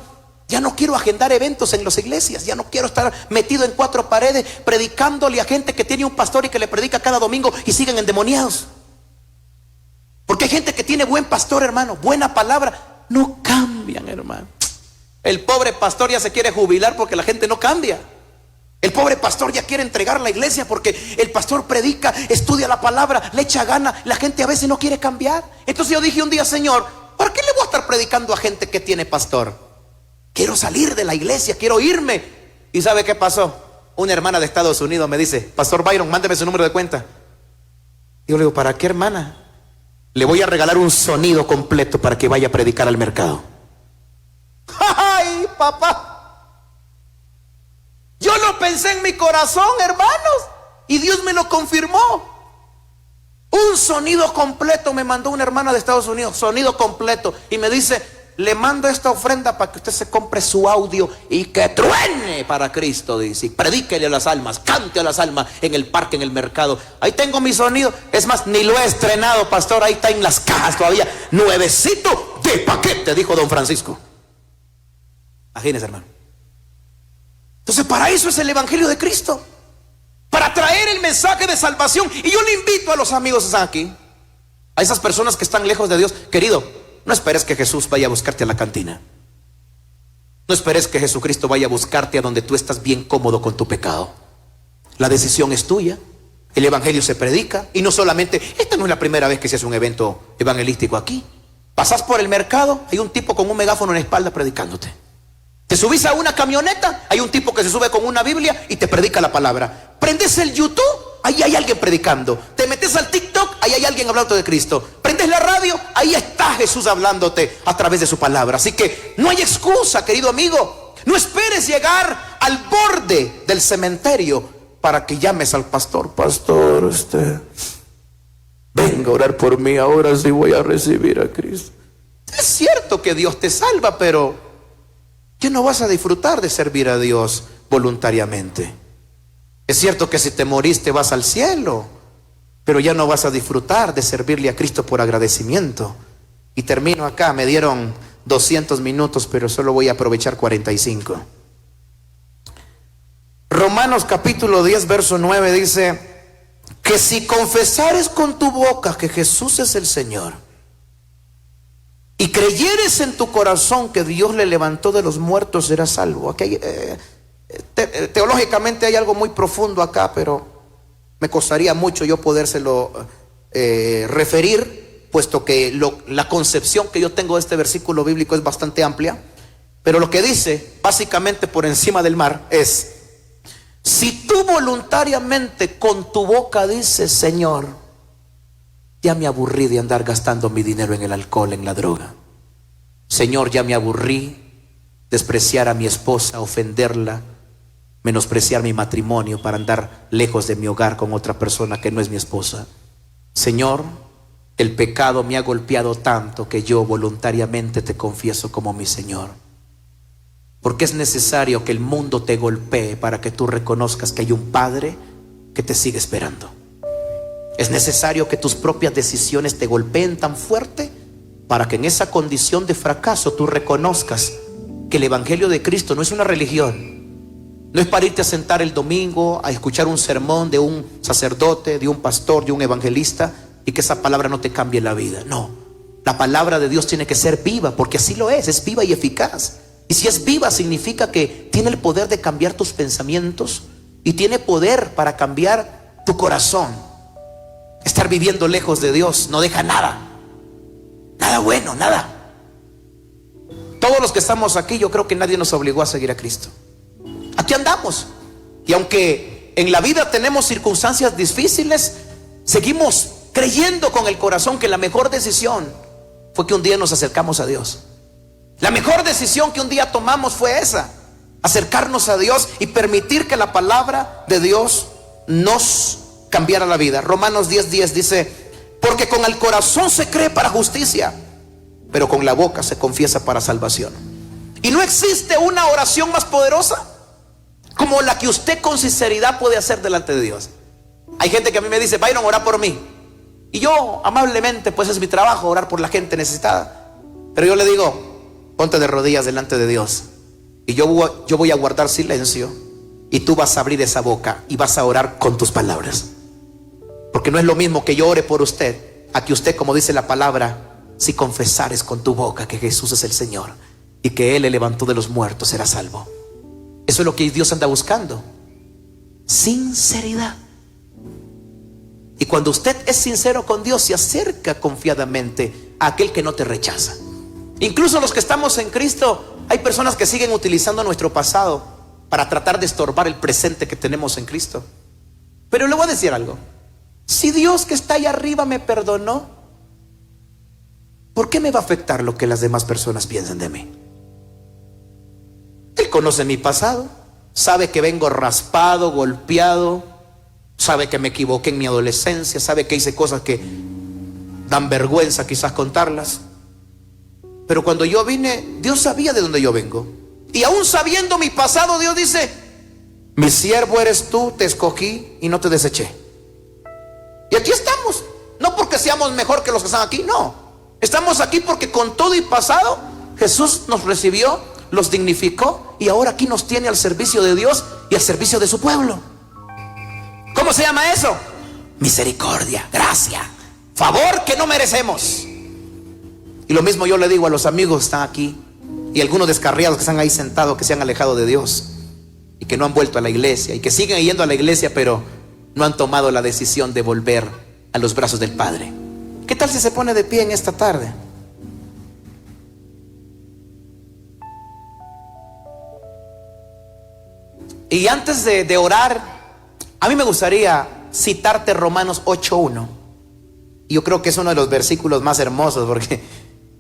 ya no quiero agendar eventos en las iglesias. Ya no quiero estar metido en cuatro paredes predicándole a gente que tiene un pastor y que le predica cada domingo y siguen endemoniados. Porque hay gente que tiene buen pastor, hermano, buena palabra, no cambian, hermano. El pobre pastor ya se quiere jubilar porque la gente no cambia. El pobre pastor ya quiere entregar la iglesia porque el pastor predica, estudia la palabra, le echa gana. La gente a veces no quiere cambiar. Entonces yo dije un día: Señor, ¿para qué le voy a estar predicando a gente que tiene pastor? Quiero salir de la iglesia, quiero irme. ¿Y sabe qué pasó? Una hermana de Estados Unidos me dice: Pastor Byron, mándeme su número de cuenta. Y yo le digo: ¿para qué, hermana? Le voy a regalar un sonido completo para que vaya a predicar al mercado. ¡Ay, papá! Yo lo pensé en mi corazón, hermanos, y Dios me lo confirmó. Un sonido completo me mandó una hermana de Estados Unidos, sonido completo, y me dice: le mando esta ofrenda para que usted se compre su audio y que truene para Cristo, dice, y predíquele a las almas, cante a las almas en el parque, en el mercado. Ahí tengo mi sonido, es más, ni lo he estrenado, pastor, ahí está en las cajas todavía, nuevecito de paquete, dijo don Francisco. Imagínese, hermano. Entonces, para eso es el evangelio de Cristo, para traer el mensaje de salvación. Y yo le invito a los amigos que están aquí, a esas personas que están lejos de Dios: querido, no esperes que Jesús vaya a buscarte a la cantina. No esperes que Jesucristo vaya a buscarte a donde tú estás bien cómodo con tu pecado. La decisión es tuya. El evangelio se predica. Y no solamente, esta no es la primera vez que se hace un evento evangelístico aquí. Pasas por el mercado, hay un tipo con un megáfono en la espalda predicándote. Te subís a una camioneta, hay un tipo que se sube con una Biblia y te predica la palabra. Prendes el YouTube, ahí hay alguien predicando. Te metes al TikTok, ahí hay alguien hablando de Cristo. Prendes la radio, ahí está Jesús hablándote a través de su palabra. Así que no hay excusa, querido amigo. No esperes llegar al borde del cementerio para que llames al pastor: pastor, usted venga a orar por mí, ahora sí voy a recibir a Cristo. Es cierto que Dios te salva, pero ya no vas a disfrutar de servir a Dios voluntariamente. Es cierto que si te moriste vas al cielo, pero ya no vas a disfrutar de servirle a Cristo por agradecimiento. Y termino acá, me dieron 200 minutos, pero solo voy a aprovechar 45. Romanos capítulo 10, verso 9 dice: que si confesares con tu boca que Jesús es el Señor, y creyeres en tu corazón que Dios le levantó de los muertos, serás salvo. Aquí hay, teológicamente hay algo muy profundo acá, pero me costaría mucho yo podérselo referir, puesto que la concepción que yo tengo de este versículo bíblico es bastante amplia. Pero lo que dice, básicamente por encima del mar, es: si tú voluntariamente con tu boca dices: Señor, ya me aburrí de andar gastando mi dinero en el alcohol, en la droga. Señor, ya me aburrí despreciar a mi esposa, ofenderla, menospreciar mi matrimonio para andar lejos de mi hogar con otra persona que no es mi esposa. Señor, el pecado me ha golpeado tanto que yo voluntariamente te confieso como mi Señor. Porque es necesario que el mundo te golpee para que tú reconozcas que hay un Padre que te sigue esperando. Es necesario que tus propias decisiones te golpeen tan fuerte para que en esa condición de fracaso tú reconozcas que el evangelio de Cristo no es una religión. No es para irte a sentar el domingo a escuchar un sermón de un sacerdote, de un pastor, de un evangelista, y que esa palabra no te cambie la vida. No, La palabra de Dios tiene que ser viva, porque así lo es viva y eficaz. Y si es viva, significa que tiene el poder de cambiar tus pensamientos y tiene poder para cambiar tu corazón. Estar viviendo lejos de Dios no deja nada, nada bueno, nada. Todos los que estamos aquí, yo creo que nadie nos obligó a seguir a Cristo. Aquí andamos. Y aunque en la vida tenemos circunstancias difíciles, seguimos creyendo con el corazón que la mejor decisión fue que un día nos acercamos a Dios. La mejor decisión que un día tomamos fue esa: acercarnos a Dios y permitir que la palabra de Dios nos cambiara la vida. Romanos 10:10 dice: porque con el corazón se cree para justicia, pero con la boca se confiesa para salvación. Y no existe una oración más poderosa como la que usted con sinceridad puede hacer delante de Dios. Hay gente que a mí me dice: Byron, ora por mí. Y yo amablemente, pues es mi trabajo orar por la gente necesitada. Pero yo le digo: ponte de rodillas delante de Dios y yo voy a guardar silencio, y tú vas a abrir esa boca y vas a orar con tus palabras. Porque no es lo mismo que yo ore por usted a que usted, como dice la palabra, si confesares con tu boca que Jesús es el Señor y que Él le levantó de los muertos, serás salvo. Eso es lo que Dios anda buscando: sinceridad. Y cuando usted es sincero con Dios, se acerca confiadamente a aquel que no te rechaza. Incluso los que estamos en Cristo, hay personas que siguen utilizando nuestro pasado para tratar de estorbar el presente que tenemos en Cristo. Pero le voy a decir algo: si Dios que está allá arriba me perdonó, ¿por qué me va a afectar lo que las demás personas piensen de mí? Él conoce mi pasado, sabe que vengo raspado, golpeado, sabe que me equivoqué en mi adolescencia, sabe que hice cosas que dan vergüenza quizás contarlas. Pero cuando yo vine, Dios sabía de dónde yo vengo. Y aún sabiendo mi pasado, Dios dice: mi siervo eres tú, te escogí y no te deseché. Y aquí estamos. No porque seamos mejor que los que están aquí, no. Estamos aquí porque con todo y pasado, Jesús nos recibió, los dignificó, y ahora aquí nos tiene al servicio de Dios y al servicio de su pueblo. ¿Cómo se llama eso? Misericordia, gracia, favor que no merecemos. Y lo mismo yo le digo a los amigos que están aquí y algunos descarriados que están ahí sentados, que se han alejado de Dios y que no han vuelto a la iglesia y que siguen yendo a la iglesia, pero no han tomado la decisión de volver a los brazos del Padre. ¿Qué tal si se pone de pie en esta tarde? Y antes de orar, a mí me gustaría citarte Romanos 8:1. Yo creo que es uno de los versículos más hermosos, porque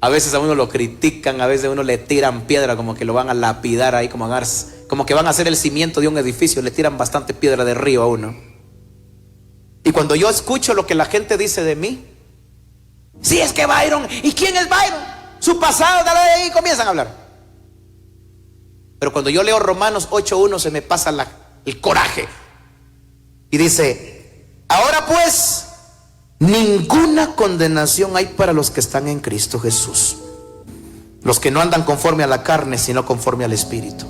a veces a uno lo critican, a veces a uno le tiran piedra, como que lo van a lapidar ahí, como que van a hacer el cimiento de un edificio, le tiran bastante piedra de río a uno. Y cuando yo escucho lo que la gente dice de mí: sí, es que Byron, ¿y quién es Byron? Su pasado, y comienzan a hablar. Pero cuando yo leo Romanos 8:1, se me pasa el coraje. Y dice: ahora pues, ninguna condenación hay para los que están en Cristo Jesús, los que no andan conforme a la carne, sino conforme al Espíritu.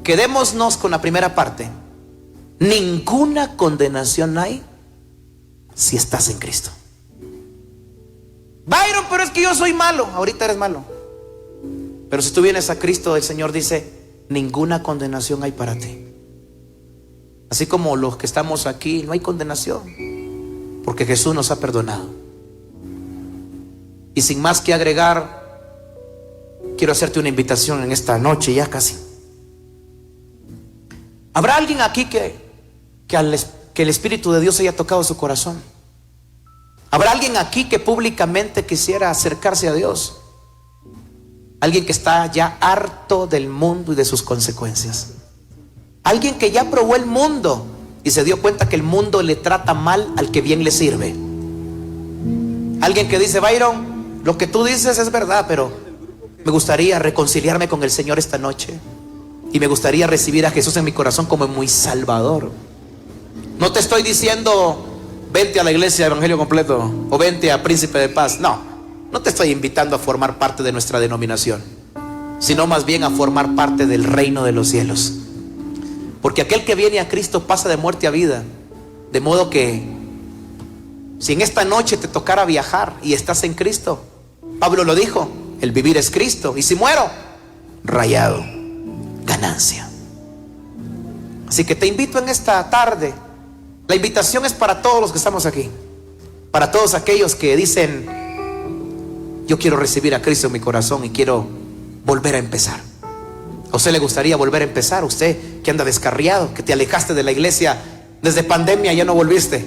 Quedémonos con la primera parte: ninguna condenación hay si estás en Cristo. Byron, pero es que yo soy malo. Ahorita eres malo, pero si tú vienes a Cristo, el Señor dice: ninguna condenación hay para ti. Así como los que estamos aquí, no hay condenación, porque Jesús nos ha perdonado. Y sin más que agregar, quiero hacerte una invitación en esta noche, ya casi. ¿Habrá alguien aquí que el Espíritu de Dios haya tocado su corazón? ¿Habrá alguien aquí que públicamente quisiera acercarse a Dios? Alguien que está ya harto del mundo y de sus consecuencias. Alguien que ya probó el mundo y se dio cuenta que el mundo le trata mal al que bien le sirve. Alguien que dice: Byron, lo que tú dices es verdad, pero me gustaría reconciliarme con el Señor esta noche, y me gustaría recibir a Jesús en mi corazón como mi Salvador. No te estoy diciendo: vente a la iglesia de Evangelio Completo o vente a Príncipe de Paz. No te estoy invitando a formar parte de nuestra denominación, sino más bien a formar parte del reino de los cielos. Porque aquel que viene a Cristo pasa de muerte a vida, de modo que Si en esta noche te tocara viajar y estás en Cristo, Pablo lo dijo, el vivir es Cristo, y si muero, rayado, ganancia. Así que te invito en esta tarde. La invitación es para todos los que estamos aquí, para todos aquellos que dicen: yo quiero recibir a Cristo en mi corazón y quiero volver a empezar. ¿A usted le gustaría volver a empezar? Usted que anda descarriado, que te alejaste de la iglesia desde pandemia, ya no volviste.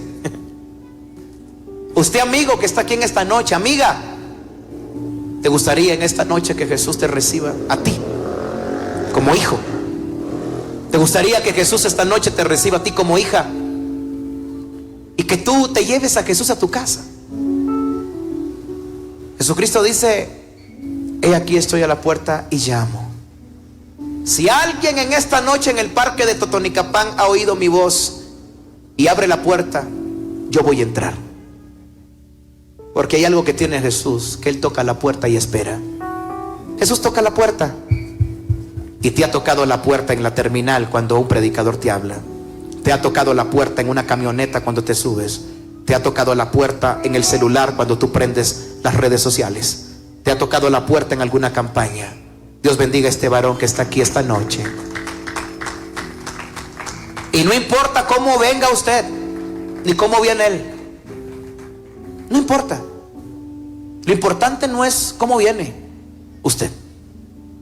Usted, amigo que está aquí en esta noche, amiga, ¿te gustaría en esta noche que Jesús te reciba a ti como hijo? ¿Te gustaría que Jesús esta noche te reciba a ti como hija? Y que tú te lleves a Jesús a tu casa. Jesucristo dice: he aquí estoy a la puerta y llamo. Si alguien en esta noche en el parque de Totonicapán ha oído mi voz y abre la puerta, yo voy a entrar. Porque hay algo que tiene Jesús, que Él toca la puerta y espera. Jesús toca la puerta. Y te ha tocado la puerta en la terminal cuando un predicador te habla. Te ha tocado la puerta en una camioneta cuando te subes. Te ha tocado la puerta en el celular cuando tú prendes las redes sociales. Te ha tocado la puerta en alguna campaña. Dios bendiga a este varón que está aquí esta noche. Y no importa cómo venga usted, ni cómo viene él. No importa. Lo importante no es cómo viene usted.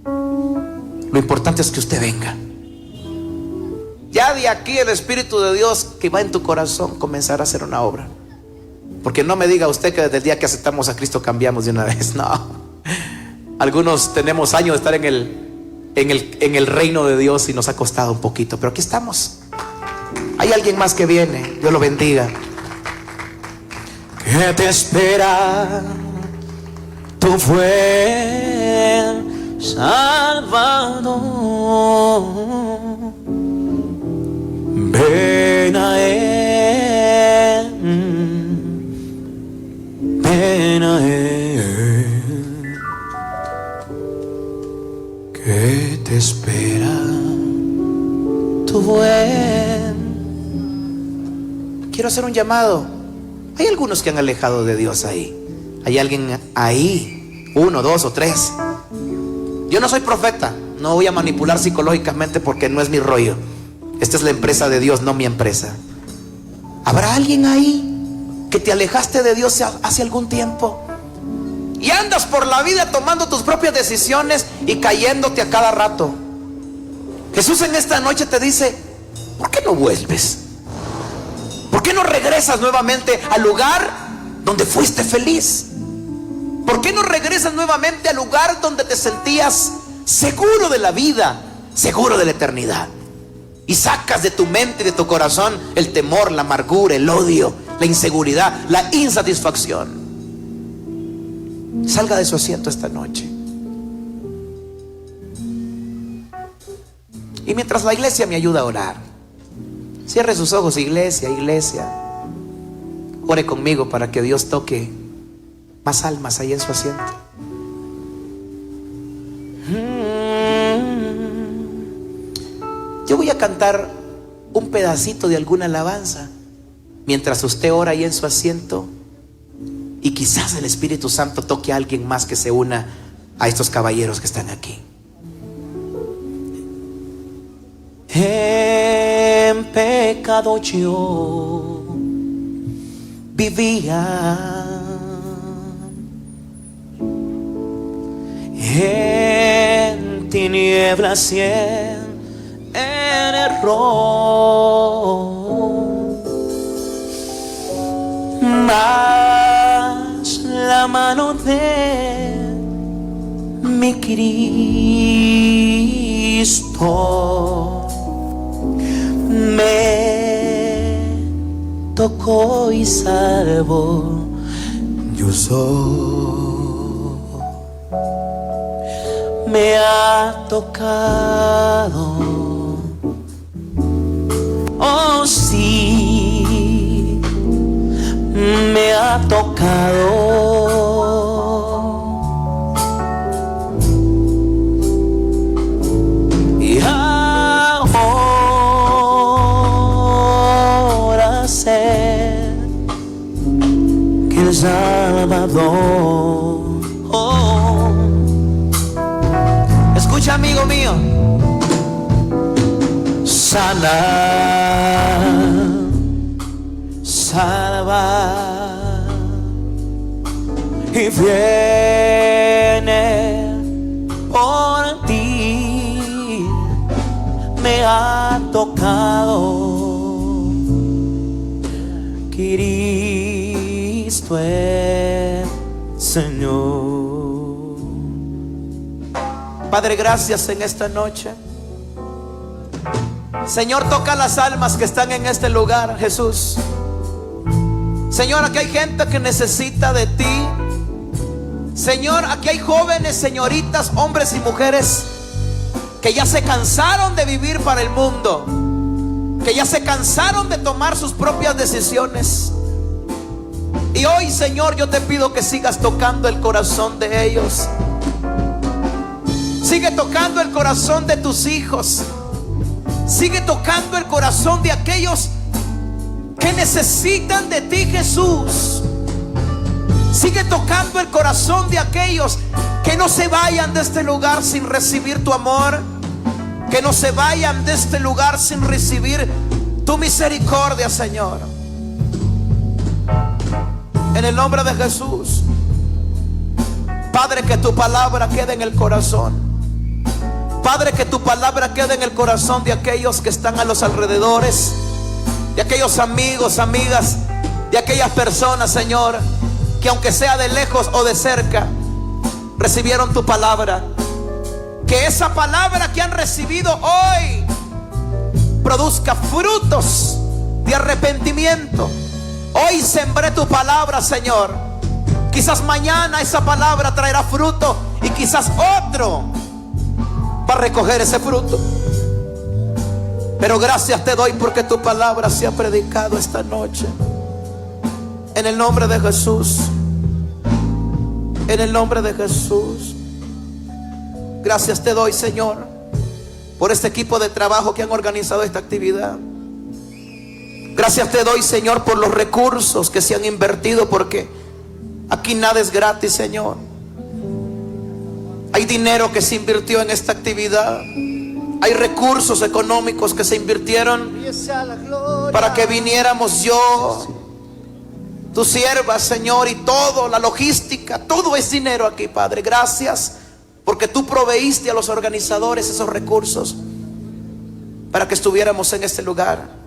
Lo importante es que usted venga. Ya de aquí el Espíritu de Dios que va en tu corazón comenzará a hacer una obra. Porque no me diga usted que desde el día que aceptamos a Cristo cambiamos de una vez. No. Algunos tenemos años de estar en el reino de Dios y nos ha costado un poquito, pero aquí estamos. Hay alguien más que viene. Dios lo bendiga. Que te espera tu buen Salvador. Ven a Él, ven a Él, que te espera tu buen. Quiero hacer un llamado. Hay algunos que han alejado de Dios ahí. Hay alguien ahí, 1, 2 o 3. Yo no soy profeta, no voy a manipular psicológicamente porque no es mi rollo. Esta es la empresa de Dios, no mi empresa. ¿Habrá alguien ahí que te alejaste de Dios hace algún tiempo y andas por la vida tomando tus propias decisiones y cayéndote a cada rato? Jesús en esta noche te dice: ¿por qué no vuelves? ¿Por qué no regresas nuevamente al lugar donde fuiste feliz? ¿Por qué no regresas nuevamente al lugar donde te sentías seguro de la vida, seguro de la eternidad? Y sacas de tu mente y de tu corazón el temor, la amargura, el odio, la inseguridad, la insatisfacción. Salga de su asiento esta noche. Y mientras la iglesia me ayuda a orar, cierre sus ojos, iglesia, iglesia. Ore conmigo para que Dios toque más almas ahí en su asiento. Yo voy a cantar un pedacito de alguna alabanza mientras usted ora ahí en su asiento, y quizás el Espíritu Santo toque a alguien más que se una a estos caballeros que están aquí. En pecado yo vivía, en tinieblas y en error, mas la mano de mi Cristo me tocó y salvo yo soy. Me ha tocado, oh sí, me ha tocado. Y ahora sé tocado. Oh. Escucha, amigo mío. Sana, salva y viene por ti. Me ha tocado Cristo el Señor. Padre, gracias en esta noche. Señor, toca las almas que están en este lugar, Jesús. Señor, aquí hay gente que necesita de ti. Señor, aquí hay jóvenes, señoritas, hombres y mujeres que ya se cansaron de vivir para el mundo, que ya se cansaron de tomar sus propias decisiones. Y hoy, Señor, yo te pido que sigas tocando el corazón de ellos. Sigue tocando el corazón de tus hijos. Sigue tocando el corazón de aquellos que necesitan de ti, Jesús. Sigue tocando el corazón de aquellos que no se vayan de este lugar sin recibir tu amor, que no se vayan de este lugar sin recibir tu misericordia, Señor. En el nombre de Jesús, Padre, que tu palabra quede en el corazón. Padre, que tu palabra quede en el corazón de aquellos que están a los alrededores, de aquellos amigos, amigas, de aquellas personas, Señor, que aunque sea de lejos o de cerca, recibieron tu palabra. Que esa palabra que han recibido hoy produzca frutos de arrepentimiento. Hoy sembré tu palabra, Señor. Quizás mañana esa palabra traerá fruto y quizás otro va a recoger ese fruto. Pero gracias te doy porque tu palabra se ha predicado esta noche. En el nombre de Jesús. En el nombre de Jesús. Gracias te doy, Señor, por este equipo de trabajo que han organizado esta actividad. Gracias te doy, Señor, por los recursos que se han invertido, porque aquí nada es gratis, Señor. Hay dinero que se invirtió en esta actividad. Hay recursos económicos que se invirtieron para que viniéramos yo, tu sierva, Señor, y todo, la logística, todo es dinero aquí, Padre. Gracias porque tú proveíste a los organizadores esos recursos para que estuviéramos en este lugar.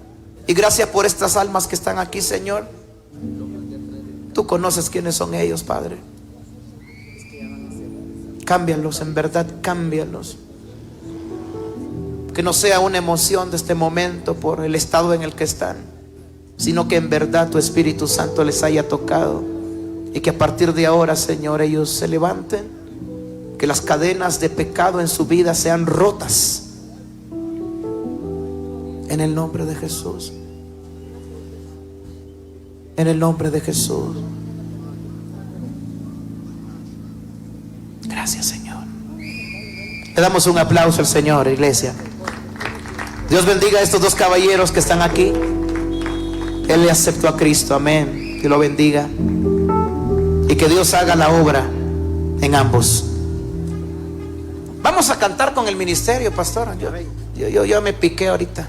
Y gracias por estas almas que están aquí, Señor. Tú conoces quiénes son ellos, Padre. Cámbialos, en verdad, cámbialos. Que no sea una emoción de este momento por el estado en el que están, sino que en verdad tu Espíritu Santo les haya tocado. Y que a partir de ahora, Señor, ellos se levanten. Que las cadenas de pecado en su vida sean rotas. En el nombre de Jesús. En el nombre de Jesús. Gracias, Señor. Le damos un aplauso al Señor, iglesia. Dios bendiga a estos dos caballeros que están aquí. Él le aceptó a Cristo, amén. Que lo bendiga. Y que Dios haga la obra en ambos. Vamos a cantar con el ministerio, pastor. Yo me piqué ahorita.